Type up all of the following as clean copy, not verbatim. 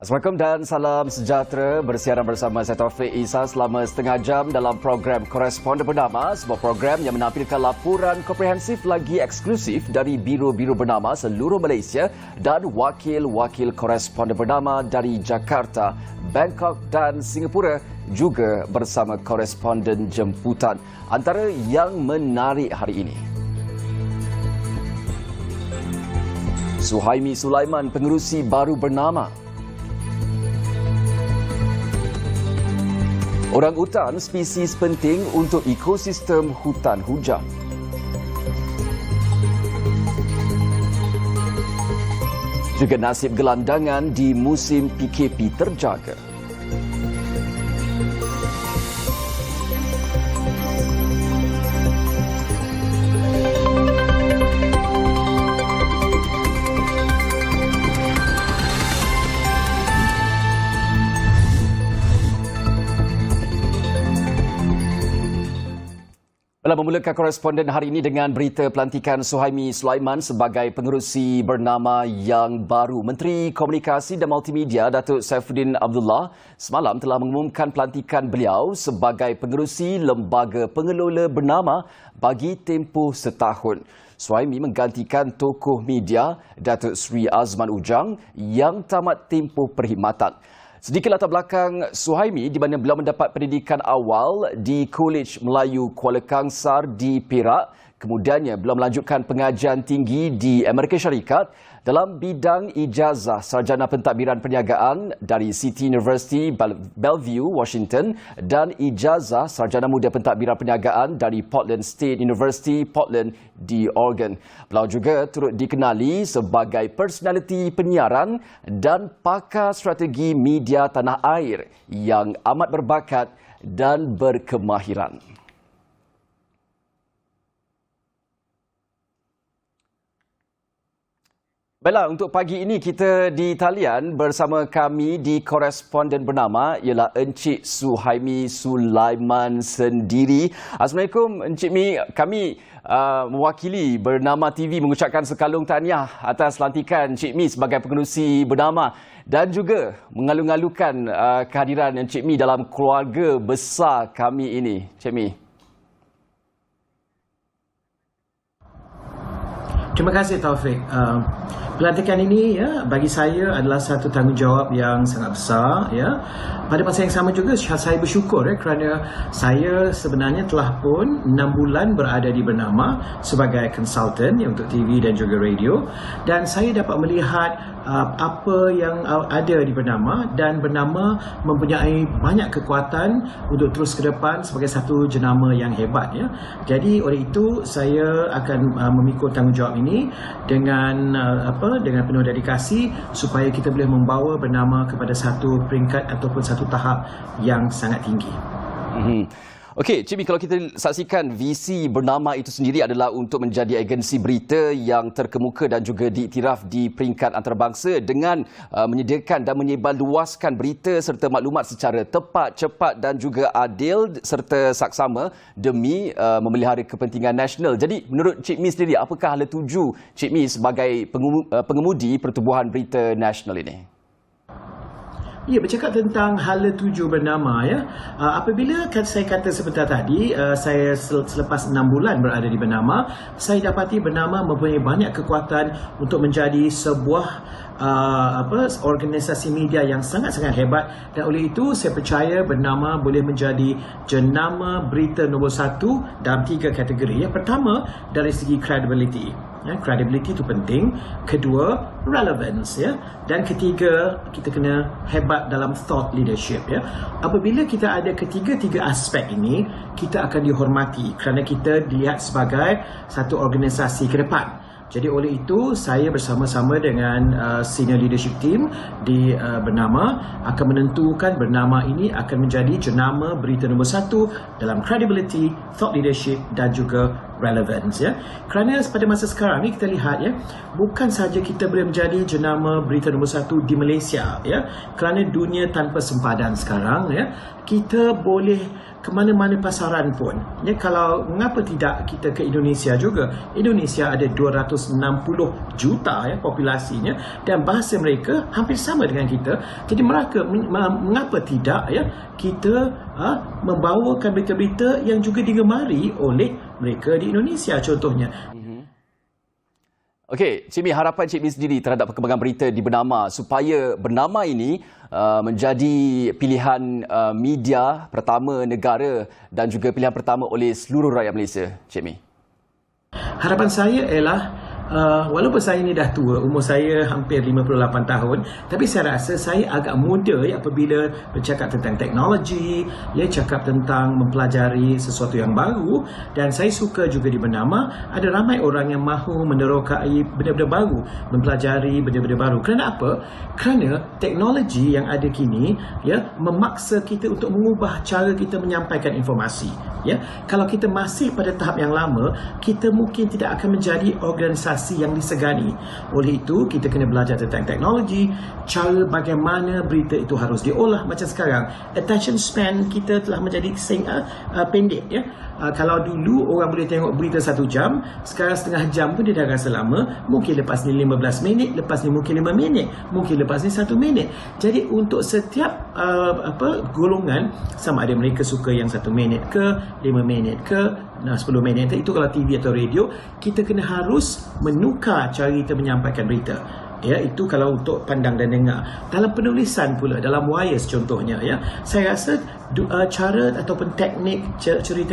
Assalamualaikum dan salam sejahtera. Bersiaran bersama saya Taufik Isa selama setengah jam dalam program Koresponden Bernama, sebuah program yang menampilkan laporan komprehensif lagi eksklusif dari biro-biro bernama seluruh Malaysia dan wakil-wakil koresponden bernama dari Jakarta, Bangkok dan Singapura, juga bersama koresponden jemputan. Antara yang menarik hari ini: Suhaimi Sulaiman, pengerusi baru bernama. Orang-utan spesies penting untuk ekosistem hutan hujan. Juga nasib gelandangan di musim PKP terjaga. Dalam memulakan koresponden hari ini dengan berita pelantikan Suhaimi Sulaiman sebagai pengerusi bernama yang baru. Menteri Komunikasi dan Multimedia Datuk Saifuddin Abdullah semalam telah mengumumkan pelantikan beliau sebagai pengerusi lembaga pengelola bernama bagi tempoh setahun. Suhaimi menggantikan tokoh media Datuk Sri Azman Ujang yang tamat tempoh perkhidmatan. Sedikit latar belakang Suhaimi, di mana beliau mendapat pendidikan awal di Kolej Melayu Kuala Kangsar di Perak. Kemudiannya beliau melanjutkan pengajian tinggi di Amerika Syarikat dalam bidang ijazah sarjana pentadbiran perniagaan dari City University Bellevue, Washington, dan ijazah sarjana muda pentadbiran perniagaan dari Portland State University, Portland di Oregon. Beliau juga turut dikenali sebagai personaliti penyiaran dan pakar strategi media tanah air yang amat berbakat dan berkemahiran. Baiklah, untuk pagi ini kita di talian bersama kami di koresponden bernama ialah Encik Suhaimi Sulaiman sendiri. Assalamualaikum Encik Mi, kami mewakili Bernama TV mengucapkan sekalung tahniah atas lantikan Encik Mi sebagai pengerusi bernama dan juga mengalu-alukan kehadiran Encik Mi dalam keluarga besar kami ini. Encik Mi. Terima kasih Taufik. Pelantikan ini bagi saya adalah satu tanggungjawab yang sangat besar. Pada masa yang sama juga saya bersyukur kerana saya sebenarnya telah pun 6 bulan berada di Bernama sebagai konsultan untuk TV dan juga radio, dan saya dapat melihat apa yang ada di Bernama, dan Bernama mempunyai banyak kekuatan untuk terus ke depan sebagai satu jenama yang hebat. Jadi oleh itu saya akan memikul tanggungjawab ini dengan dengan penuh dedikasi supaya kita boleh membawa Bernama kepada satu peringkat ataupun satu tahap yang sangat tinggi. Okey, Cik Mi, kalau kita saksikan visi Bernama itu sendiri adalah untuk menjadi agensi berita yang terkemuka dan juga diiktiraf di peringkat antarabangsa dengan menyediakan dan menyebarluaskan berita serta maklumat secara tepat, cepat dan juga adil serta saksama demi memelihara kepentingan nasional. Jadi, menurut Cik Mi sendiri, apakah hala tuju Cik Mi sebagai pengemudi pertubuhan berita nasional ini? Ya, bercakap tentang hala tuju Bernama, apabila saya kata sebentar tadi, saya selepas 6 bulan berada di Bernama, saya dapati Bernama mempunyai banyak kekuatan untuk menjadi sebuah organisasi media yang sangat-sangat hebat, dan oleh itu saya percaya Bernama boleh menjadi jenama berita nombor 1 dalam 3 kategori. Yang pertama, dari segi credibility. Credibility itu penting. Kedua, relevance, dan ketiga, kita kena hebat dalam thought leadership. Apabila kita ada ketiga-tiga aspek ini, kita akan dihormati kerana kita dilihat sebagai satu organisasi ke depan. Jadi oleh itu saya bersama-sama dengan senior leadership team di Bernama akan menentukan Bernama ini akan menjadi jenama berita nombor 1 dalam credibility, thought leadership dan juga relevance ya. Kerana pada masa sekarang ni kita lihat ya, bukan sahaja kita boleh menjadi jenama berita nombor 1 di Malaysia ya. Kerana dunia tanpa sempadan sekarang ya, kita boleh ke mana-mana pasaran pun. Ya, kalau mengapa tidak kita ke Indonesia juga? Indonesia ada 260 juta ya populasinya dan bahasa mereka hampir sama dengan kita. Jadi mengapa tidak ya kita membawakan berita-berita yang juga digemari oleh mereka di Indonesia contohnya. Okey, Cik Mi, harapan Cik Mi sendiri terhadap perkembangan berita di Bernama supaya Bernama ini menjadi pilihan media pertama negara dan juga pilihan pertama oleh seluruh rakyat Malaysia, Cik Mi. Harapan saya ialah walaupun saya ni dah tua, umur saya hampir 58 tahun, tapi saya rasa saya agak muda ya, apabila bercakap tentang teknologi, ya, cakap tentang mempelajari sesuatu yang baru. Dan saya suka juga di Bernama ada ramai orang yang mahu menerokai benda-benda baru, mempelajari benda-benda baru. Kerana apa? Kerana teknologi yang ada kini ya memaksa kita untuk mengubah cara kita menyampaikan informasi. Ya, kalau kita masih pada tahap yang lama, kita mungkin tidak akan menjadi organisasi yang disegani. Oleh itu, kita kena belajar tentang teknologi, cara bagaimana berita itu harus diolah. Macam sekarang, attention span kita telah menjadi pendek ya. Kalau dulu orang boleh tengok berita 1 jam, sekarang setengah jam pun dia dah rasa lama. Mungkin lepas ni 15 minit, lepas ni mungkin 5 minit, mungkin lepas ni 1 minit. Jadi untuk setiap golongan, sama ada mereka suka yang 1 minit ke 5 minit ke 10 minit, itu kalau TV atau radio, kita kena harus menukar cara kita menyampaikan berita. Ya, itu kalau untuk pandang dan dengar. Dalam penulisan pula, dalam wires contohnya ya, saya rasa cara ataupun teknik cerita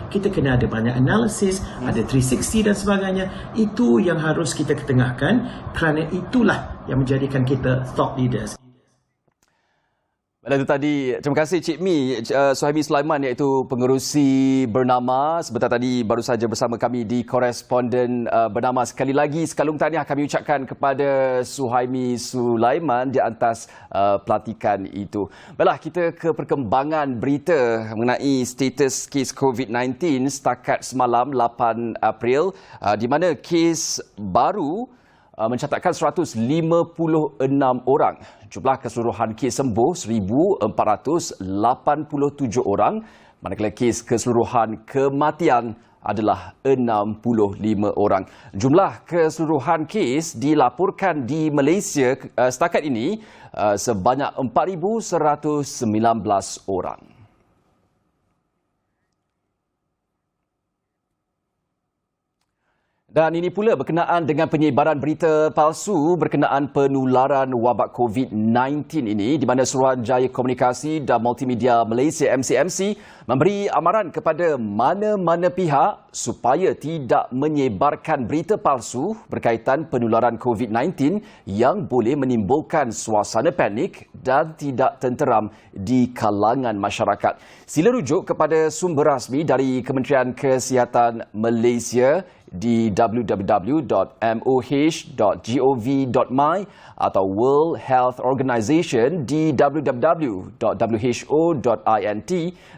kita kena ada banyak analisis, ada 360 dan sebagainya. Itu yang harus kita ketengahkan, kerana itulah yang menjadikan kita thought leaders. Itu tadi, terima kasih Cik Mi, Suhaimi Sulaiman, iaitu pengerusi Bernama. Sebentar tadi baru saja bersama kami di Koresponden Bernama. Sekali lagi, sekalung tahniah kami ucapkan kepada Suhaimi Sulaiman di atas pelantikan itu. Baiklah, kita ke perkembangan berita mengenai status kes COVID-19 setakat semalam 8 April, di mana kes baru mencatatkan 156 orang. Jumlah keseluruhan kes sembuh 1,487 orang, manakala kes keseluruhan kematian adalah 65 orang. Jumlah keseluruhan kes dilaporkan di Malaysia setakat ini sebanyak 4,119 orang. Dan ini pula berkenaan dengan penyebaran berita palsu berkenaan penularan wabak COVID-19 ini, di mana Suruhanjaya Komunikasi dan Multimedia Malaysia MCMC memberi amaran kepada mana-mana pihak supaya tidak menyebarkan berita palsu berkaitan penularan COVID-19 yang boleh menimbulkan suasana panik dan tidak tenteram di kalangan masyarakat. Sila rujuk kepada sumber rasmi dari Kementerian Kesihatan Malaysia di www.moh.gov.my atau World Health Organization di www.who.int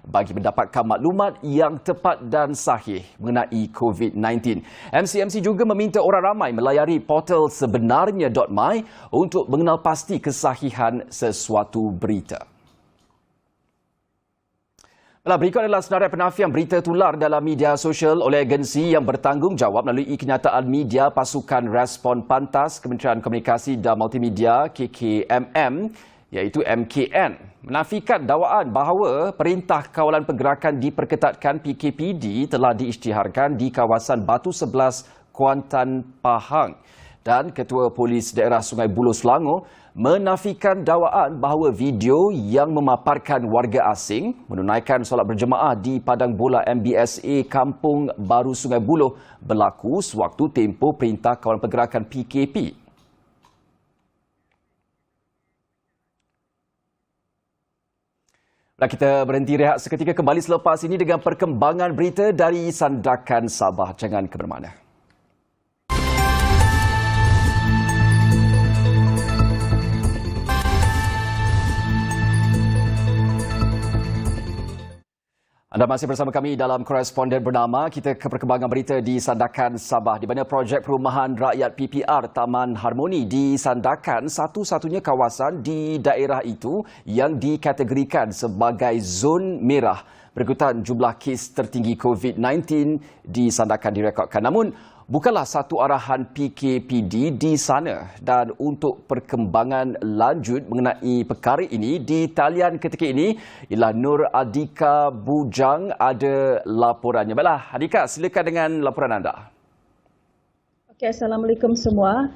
bagi mendapatkan maklumat yang tepat dan sahih mengenai COVID-19. MCMC juga meminta orang ramai melayari portal sebenarnya.my untuk mengenal pasti kesahihan sesuatu berita. Berikut adalah senarai penafian berita tular dalam media sosial oleh agensi yang bertanggungjawab melalui kenyataan media Pasukan Respon Pantas Kementerian Komunikasi dan Multimedia KKMM, iaitu MKN, menafikan dakwaan bahawa Perintah Kawalan Pergerakan Diperketatkan PKPD telah diisytiharkan di kawasan Batu 11, Kuantan, Pahang. Dan Ketua Polis Daerah Sungai Buloh, Selangor menafikan dakwaan bahawa video yang memaparkan warga asing menunaikan solat berjemaah di Padang Bola MBSA Kampung Baru Sungai Buloh berlaku sewaktu tempoh Perintah Kawalan Pergerakan PKP. Kita berhenti rehat seketika, kembali selepas ini dengan perkembangan berita dari Sandakan Sabah. Jangan ke mana-mana. Anda masih bersama kami dalam Koresponden Bernama. Kita ke perkembangan berita di Sandakan, Sabah, di mana projek perumahan rakyat PPR Taman Harmoni di Sandakan satu-satunya kawasan di daerah itu yang dikategorikan sebagai zon merah berikutan jumlah kes tertinggi COVID-19 di Sandakan direkodkan. Namun, bukanlah satu arahan PKPD di sana. Dan untuk perkembangan lanjut mengenai perkara ini, di talian ketika ini ialah Nur Adika Bujang ada laporannya. Baiklah, Adika, silakan dengan laporan anda. Okay, Assalamualaikum semua.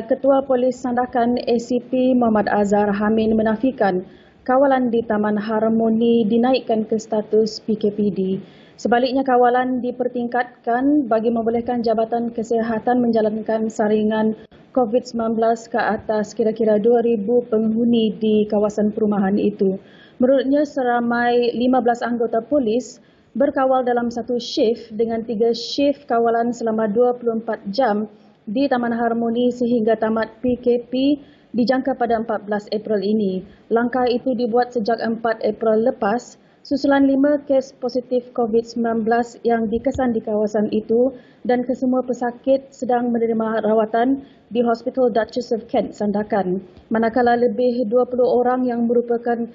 Ketua Polis Sandakan ACP Muhammad Azhar Hamin menafikan kawalan di Taman Harmoni dinaikkan ke status PKPD. Sebaliknya, kawalan dipertingkatkan bagi membolehkan Jabatan Kesihatan menjalankan saringan COVID-19 ke atas kira-kira 2,000 penghuni di kawasan perumahan itu. Menurutnya, seramai 15 anggota polis berkawal dalam satu shift dengan 3 shift kawalan selama 24 jam di Taman Harmoni sehingga tamat PKP dijangka pada 14 April ini. Langkah itu dibuat sejak 4 April lepas susulan 5 kes positif COVID-19 yang dikesan di kawasan itu dan kesemua pesakit sedang menerima rawatan di Hospital Duchess of Kent, Sandakan. Manakala lebih 20 orang yang merupakan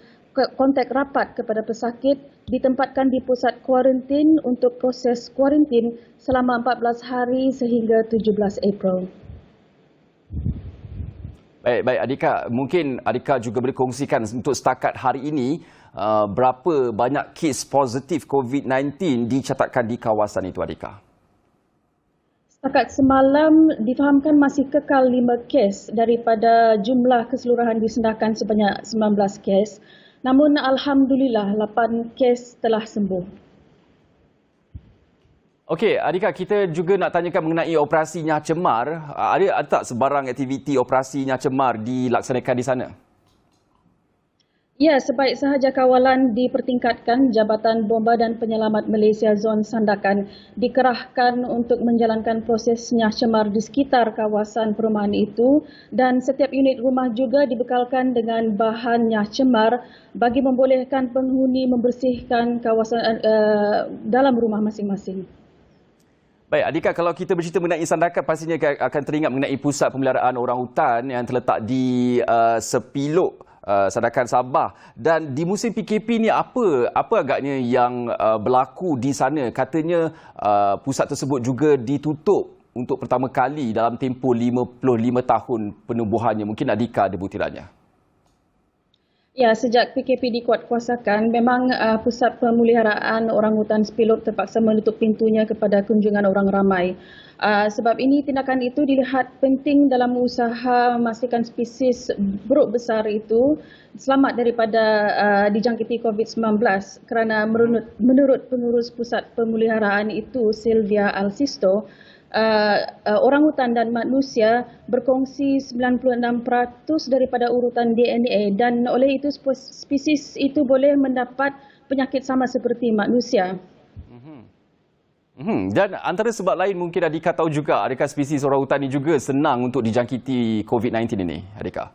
kontak rapat kepada pesakit ditempatkan di pusat kuarantin untuk proses kuarantin selama 14 hari sehingga 17 April. Baik Adika, mungkin Adika juga boleh kongsikan untuk setakat hari ini berapa banyak kes positif COVID-19 dicatatkan di kawasan itu, Adika? Setakat semalam difahamkan masih kekal 5 kes daripada jumlah keseluruhan di Sandakan sebanyak 19 kes. Namun alhamdulillah 8 kes telah sembuh. Okey, Adika, kita juga nak tanyakan mengenai operasi Nyah Cemar. Ada tak sebarang aktiviti operasi Nyah Cemar dilaksanakan di sana? Ya, sebaik sahaja kawalan dipertingkatkan, Jabatan Bomba dan Penyelamat Malaysia Zon Sandakan dikerahkan untuk menjalankan proses Nyah Cemar di sekitar kawasan perumahan itu dan setiap unit rumah juga dibekalkan dengan bahan Nyah Cemar bagi membolehkan penghuni membersihkan kawasan dalam rumah masing-masing. Baik, Adika, kalau kita bercerita mengenai Sandakan, pastinya akan teringat mengenai pusat pemeliharaan orang hutan yang terletak di sepiluk Sandakan, Sabah. Dan di musim PKP ni apa agaknya yang berlaku di sana? Katanya pusat tersebut juga ditutup untuk pertama kali dalam tempoh 55 tahun penubuhannya. Mungkin Adika ada butirannya. Ya, sejak PKP dikuatkuasakan, memang pusat pemeliharaan orangutan sepiluk terpaksa menutup pintunya kepada kunjungan orang ramai. Sebab ini, tindakan itu dilihat penting dalam usaha memastikan spesies buruk besar itu selamat daripada dijangkiti COVID-19 kerana menurut pengurus pusat pemeliharaan itu, Sylvia Alsisto, orangutan dan manusia berkongsi 96% daripada urutan DNA dan oleh itu spesies itu boleh mendapat penyakit sama seperti manusia. Dan antara sebab lain mungkin Adika tahu juga, adakah spesies orangutan ini juga senang untuk dijangkiti COVID-19 ini, Adika?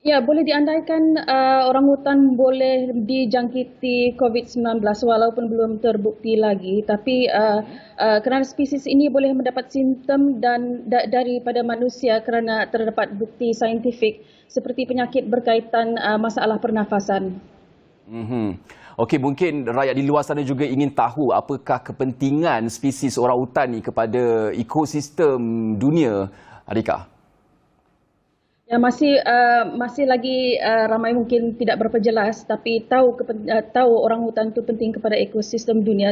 Ya, boleh diandaikan orangutan boleh dijangkiti COVID-19 walaupun belum terbukti lagi. Tapi kerana spesies ini boleh mendapat simptom dan daripada manusia kerana terdapat bukti saintifik seperti penyakit berkaitan masalah pernafasan. Okey, mungkin rakyat di luar sana juga ingin tahu apakah kepentingan spesies orangutan ini kepada ekosistem dunia, Adika? Ya, masih lagi ramai mungkin tidak berapa jelas, tapi tahu orangutan itu penting kepada ekosistem dunia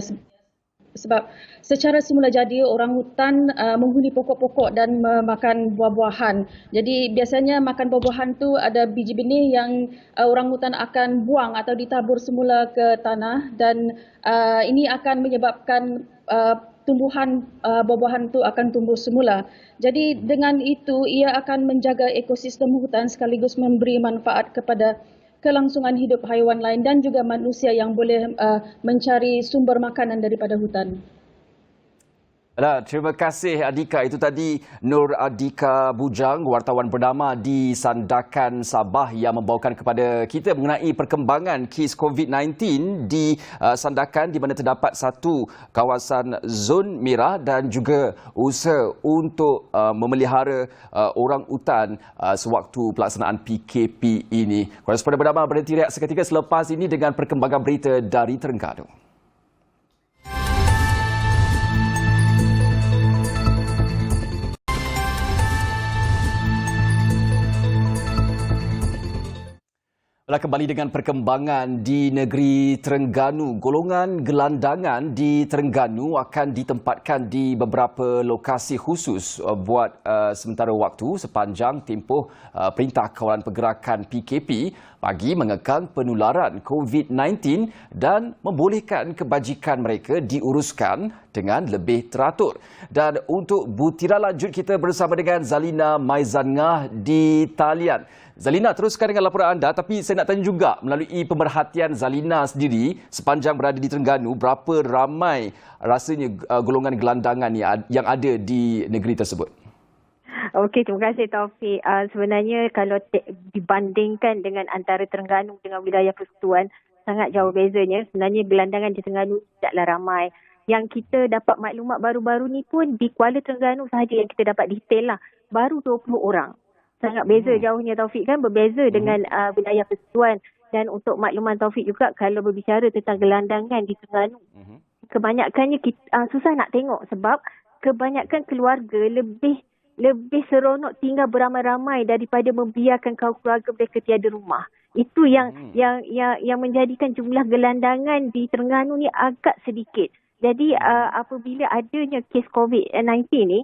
sebab secara semula jadi orangutan menghuni pokok-pokok dan memakan buah-buahan. Jadi biasanya makan buah-buahan tu ada biji benih yang orangutan akan buang atau ditabur semula ke tanah dan ini akan menyebabkan tumbuhan buah-buahan itu akan tumbuh semula. Jadi dengan itu ia akan menjaga ekosistem hutan sekaligus memberi manfaat kepada kelangsungan hidup haiwan lain dan juga manusia yang boleh mencari sumber makanan daripada hutan. Terima kasih Adika. Itu tadi Nur Adika Bujang, wartawan bernama di Sandakan Sabah yang membawakan kepada kita mengenai perkembangan kes COVID-19 di Sandakan di mana terdapat satu kawasan zon merah dan juga usaha untuk memelihara orang utan sewaktu pelaksanaan PKP ini. Koresponden bernama berhenti rehat seketika selepas ini dengan perkembangan berita dari Terengganu. Kembali dengan perkembangan di negeri Terengganu. Golongan gelandangan di Terengganu akan ditempatkan di beberapa lokasi khusus buat sementara waktu sepanjang tempoh Perintah Kawalan Pergerakan PKP bagi mengekang penularan COVID-19 dan membolehkan kebajikan mereka diuruskan dengan lebih teratur. Dan untuk butiran lanjut kita bersama dengan Zalina Maizangah di talian. Zalina, teruskan dengan laporan anda, tapi saya nak tanya juga melalui pemerhatian Zalina sendiri sepanjang berada di Terengganu, berapa ramai rasanya golongan gelandangan yang ada di negeri tersebut? Okey, terima kasih Taufik. Sebenarnya kalau dibandingkan dengan antara Terengganu dengan wilayah Persekutuan, sangat jauh bezanya. Sebenarnya gelandangan di Terengganu tidaklah ramai. Yang kita dapat maklumat baru-baru ni pun di Kuala Terengganu sahaja yang kita dapat detail lah, baru 20 orang. Sangat beza jauhnya Taufik kan, berbeza dengan wilayah Persekutuan. Dan untuk makluman Taufik juga, kalau berbicara tentang gelandangan di Terengganu, kebanyakannya kita, susah nak tengok sebab kebanyakan keluarga lebih seronok tinggal beramai-ramai daripada membiarkan kaum keluarga mereka tiada rumah. Itu yang menjadikan jumlah gelandangan di Terengganu ni agak sedikit. Jadi apabila adanya kes COVID-19 ni,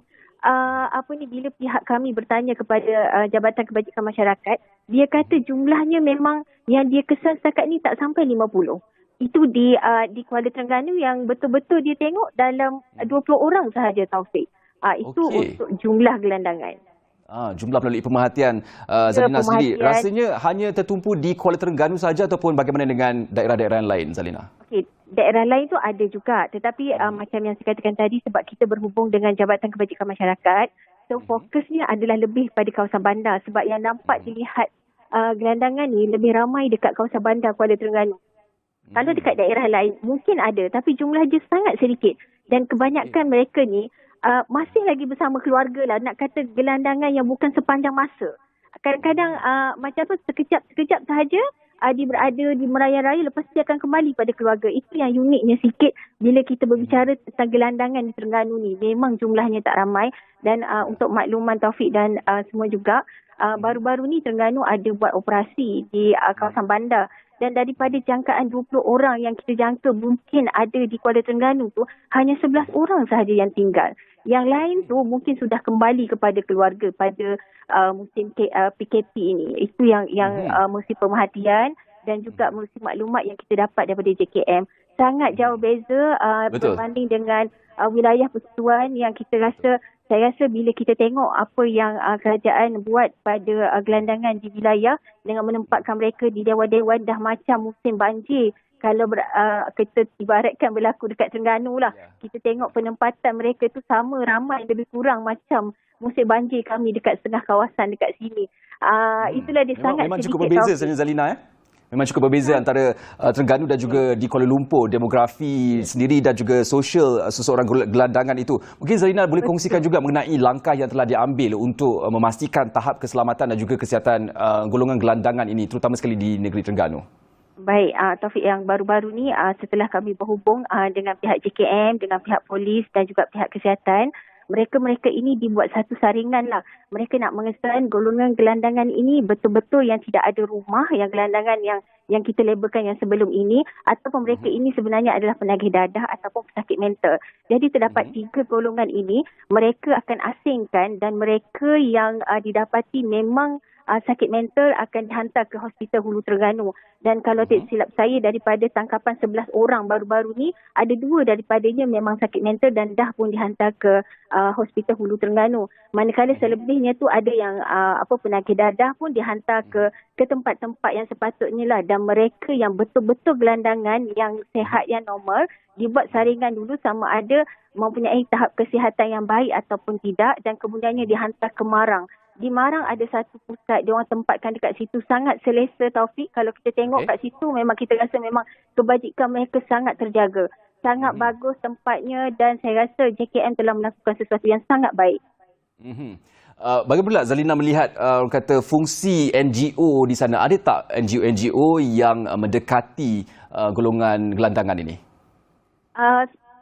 bila pihak kami bertanya kepada Jabatan Kebajikan Masyarakat, dia kata jumlahnya memang yang dia kesan setakat ni tak sampai 50. Itu di Kuala Terengganu yang betul-betul dia tengok dalam 20 orang sahaja Taufik. Itu untuk jumlah gelandangan. Jumlah melalui pemerhatian Zalina sendiri. Rasanya hanya tertumpu di Kuala Terengganu saja ataupun bagaimana dengan daerah-daerah lain, Zalina? Okey, daerah lain tu ada juga. Tetapi macam yang saya katakan tadi, sebab kita berhubung dengan Jabatan Kebajikan Masyarakat, so fokusnya adalah lebih pada kawasan bandar. Sebab yang nampak dilihat gelandangan ni lebih ramai dekat kawasan bandar Kuala Terengganu. Kalau dekat daerah lain mungkin ada, tapi jumlah dia sangat sedikit. Dan kebanyakan mereka ni masih lagi bersama keluarga lah. Nak kata gelandangan yang bukan sepanjang masa. Kadang-kadang macam tu sekejap sahaja dia berada di meraya-raya, lepas dia akan kembali pada keluarga. Itu yang uniknya sikit bila kita berbicara tentang gelandangan di Terengganu ni. Memang jumlahnya tak ramai. Dan untuk makluman Taufik dan semua juga, baru-baru ni Terengganu ada buat operasi di kawasan bandar. Dan daripada jangkaan 20 orang yang kita jangka mungkin ada di Kuala Terengganu tu, hanya 11 orang sahaja yang tinggal. Yang lain tu mungkin sudah kembali kepada keluarga pada musim PKP ini. Itu yang mesti pemerhatian dan juga mesti maklumat yang kita dapat daripada JKM. Sangat jauh beza berbanding dengan wilayah Persekutuan yang saya rasa bila kita tengok apa yang kerajaan buat pada gelandangan di wilayah dengan menempatkan mereka di dewan-dewan dah macam musim banjir. Kalau kita ibaratkan berlaku dekat Terengganu lah. Kita tengok penempatan mereka tu sama ramai lebih kurang macam musim banjir kami dekat setengah kawasan dekat sini. Itulah dia sangat memang sedikit. Memang cukup berbeza sebenarnya Zalina Memang cukup berbeza antara Terengganu dan juga di Kuala Lumpur, demografi sendiri dan juga sosial seseorang gelandangan itu. Mungkin Zalina boleh kongsikan juga mengenai langkah yang telah diambil untuk memastikan tahap keselamatan dan juga kesihatan golongan gelandangan ini, terutama sekali di negeri Terengganu. Baik, Taufik, yang baru-baru ni setelah kami berhubung dengan pihak JKM, dengan pihak polis dan juga pihak kesihatan, mereka ini dibuat satu saringan lah. Mereka nak mengesan golongan gelandangan ini betul-betul yang tidak ada rumah, yang gelandangan yang kita labelkan yang sebelum ini, ataupun mereka ini sebenarnya adalah penagih dadah ataupun pesakit mental. Jadi terdapat 3 golongan ini, mereka akan asingkan dan mereka yang didapati memang sakit mental akan dihantar ke Hospital Hulu Terengganu. Dan kalau tak silap saya, daripada tangkapan 11 orang baru-baru ni, ada 2 daripadanya memang sakit mental dan dah pun dihantar ke Hospital Hulu Terengganu. Manakala selebihnya tu ada yang penagih dadah pun dihantar ke tempat-tempat yang sepatutnya lah dan mereka yang betul-betul gelandangan yang sehat, yang normal, dibuat saringan dulu sama ada mempunyai tahap kesihatan yang baik ataupun tidak, dan kemudiannya dihantar ke Marang. Di Marang ada satu pusat, diorang tempatkan dekat situ, sangat selesa Taufik. Kalau kita tengok kat situ memang kita rasa memang kebajikan mereka sangat terjaga. Sangat bagus tempatnya dan saya rasa JKM telah melakukan sesuatu yang sangat baik. Bagaimana Zalina melihat kata fungsi NGO di sana? Ada tak NGO yang mendekati golongan gelandangan ini?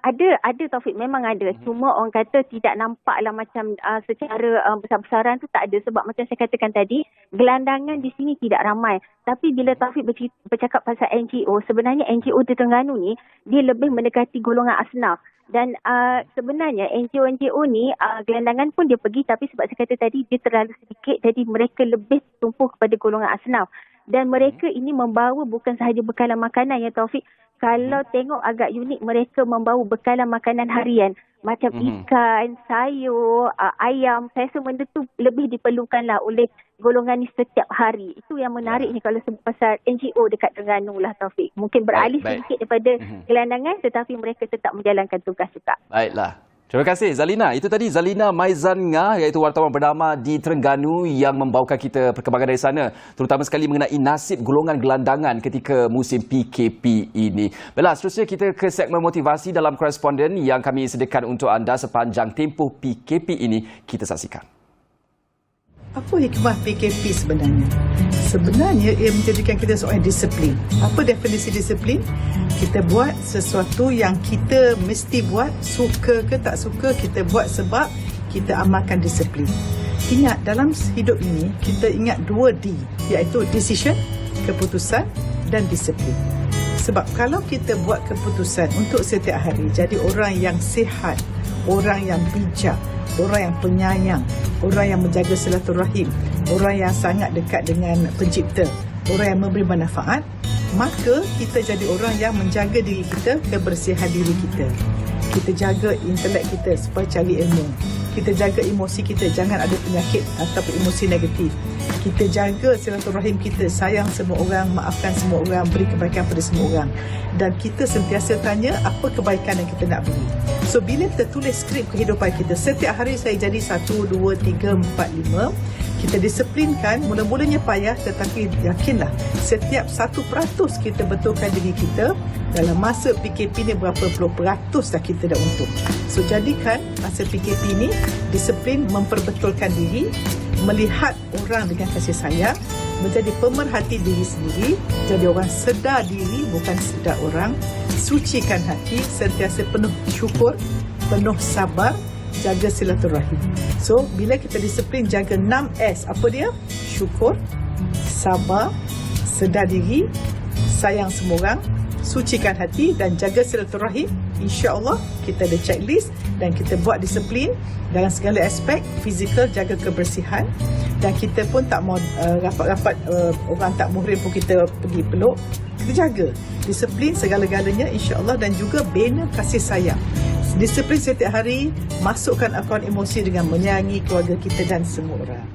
Ada Taufik, memang ada. Cuma orang kata tidak nampaklah macam secara besar-besaran tu tak ada. Sebab macam saya katakan tadi, gelandangan di sini tidak ramai. Tapi bila Taufik bercakap pasal NGO, sebenarnya NGO di Terengganu ni, dia lebih mendekati golongan asnaf. Dan sebenarnya NGO ni, gelandangan pun dia pergi, tapi sebab saya kata tadi, dia terlalu sedikit. Jadi mereka lebih tumpu kepada golongan asnaf. Dan mereka ini membawa bukan sahaja bekalan makanan ya Taufik. Kalau tengok agak unik, mereka membawa bekalan makanan harian. Macam ikan, sayur, ayam. Saya rasa benda tu lebih diperlukanlah oleh golongan ni setiap hari. Itu yang menariknya kalau sebut pasal NGO dekat Terengganu lah Taufik. Mungkin beralih sedikit daripada gelandangan tetapi mereka tetap menjalankan tugas juga. Baiklah. Terima kasih Zalina. Itu tadi Zalina Maizan Ngah, iaitu wartawan bernama di Terengganu yang membawakan kita perkembangan dari sana. Terutama sekali mengenai nasib golongan gelandangan ketika musim PKP ini. Baiklah, seterusnya kita ke segmen motivasi dalam koresponden yang kami sediakan untuk anda sepanjang tempoh PKP ini. Kita saksikan. Apa hikmah PKP sebenarnya? Sebenarnya ia menjadikan kita seorang disiplin. Apa definisi disiplin? Kita buat sesuatu yang kita mesti buat, suka ke tak suka, kita buat sebab kita amalkan disiplin. Ingat, dalam hidup ini, kita ingat 2D, iaitu decision, keputusan dan disiplin. Sebab kalau kita buat keputusan untuk setiap hari, jadi orang yang sihat, orang yang bijak, orang yang penyayang, orang yang menjaga silaturahim, orang yang sangat dekat dengan pencipta, orang yang memberi manfaat, maka kita jadi orang yang menjaga diri kita, kebersihan diri kita. Kita jaga intelek kita supaya cari ilmu. Kita jaga emosi kita, jangan ada penyakit ataupun emosi negatif. Kita jaga silaturahim kita, sayang semua orang, maafkan semua orang, beri kebaikan pada semua orang. Dan kita sentiasa tanya apa kebaikan yang kita nak beri. So bila kita tulis skrip kehidupan kita, setiap hari saya jadi 1, 2, 3, 4, 5. Kita disiplinkan, mula-mulanya payah tetapi yakinlah setiap 1% kita betulkan diri kita, dalam masa PKP ni berapa puluh peratus dah kita dah untung. So jadikan masa PKP ni disiplin memperbetulkan diri, melihat orang dengan kasih sayang, menjadi pemerhati diri sendiri, jadi orang sedar diri bukan sedar orang, sucikan hati, sentiasa penuh syukur, penuh sabar, jaga silaturahim. So, bila kita disiplin jaga 6S, apa dia? Syukur, sabar, sedar diri, sayang semua orang, sucikan hati dan jaga silaturahim. InsyaAllah kita ada checklist dan kita buat disiplin dalam segala aspek. Fizikal, jaga kebersihan, dan kita pun tak mau rapat-rapat orang tak muhrim pun kita pergi peluk. Kita jaga disiplin segala-galanya insyaAllah, dan juga bina kasih sayang. Disiplin setiap hari, masukkan akaun emosi dengan menyayangi keluarga kita dan semua orang.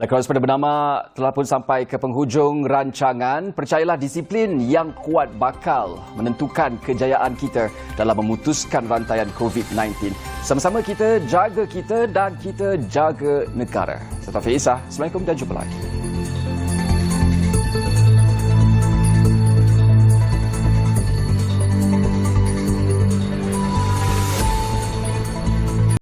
Koresponden bernama telah pun sampai ke penghujung rancangan. Percayalah, disiplin yang kuat bakal menentukan kejayaan kita dalam memutuskan rantaian COVID-19. Sama-sama kita jaga kita dan kita jaga negara. Saya Taufik Isah. Assalamualaikum dan jumpa lagi.